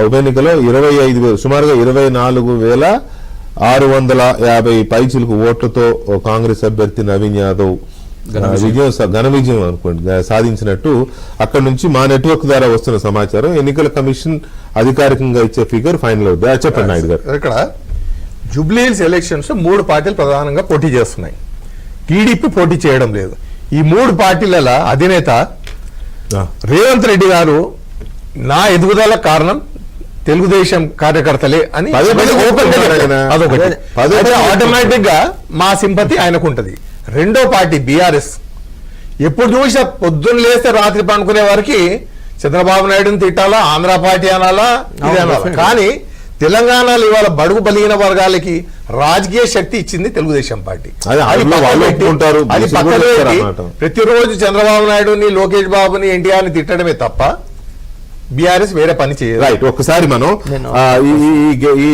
ఉప ఎన్నికలో 25,000 సుమారుగా 24,650 పైచిలకు ఓట్లతో కాంగ్రెస్ అభ్యర్థి నవీన్ యాదవ్ ఘన విజయం అనుకోండి సాధించినట్టు అక్కడ నుంచి మా నెట్వర్క్ ద్వారా వస్తున్న సమాచారం. ఎన్నికల కమిషన్ అధికారికంగా ఇచ్చే ఫిగర్ ఫైనల్ అవుతుంది. చెప్పండి నాయుడు గారు. ఇక్కడ జూబ్లీహిల్స్ ఎలక్షన్స్ 3 పార్టీలు ప్రధానంగా పోటీ చేస్తున్నాయి. టీడీపీ పోటీ చేయడం లేదు. ఈ 3 పార్టీల అధినేత రేవంత్ రెడ్డి గారు నా ఎదుగుదల కారణం తెలుగుదేశం కార్యకర్తలే అని ఆటోమేటిక్ గా మా సింపతి ఆయనకు ఉంటది. రెండో పార్టీ బీఆర్ఎస్ ఎప్పుడు చూసినా పొద్దున్న లేస్తే రాత్రి పండుకునే వారికి చంద్రబాబు నాయుడుని తిట్టాలా, ఆంధ్ర పార్టీ అనాలా, ఇది అనాలా. కానీ తెలంగాణలో ఇవాళ బడుగు బలిగిన వర్గాలకి రాజకీయ శక్తి ఇచ్చింది తెలుగుదేశం పార్టీ. అది పక్కన ప్రతిరోజు చంద్రబాబు నాయుడుని, లోకేష్ బాబుని, ఎన్టీఆర్ని తిట్టడమే తప్ప బీఆర్ఎస్ వేరే పని చేయదు. రైట్. ఒక్కసారి మనం ఈ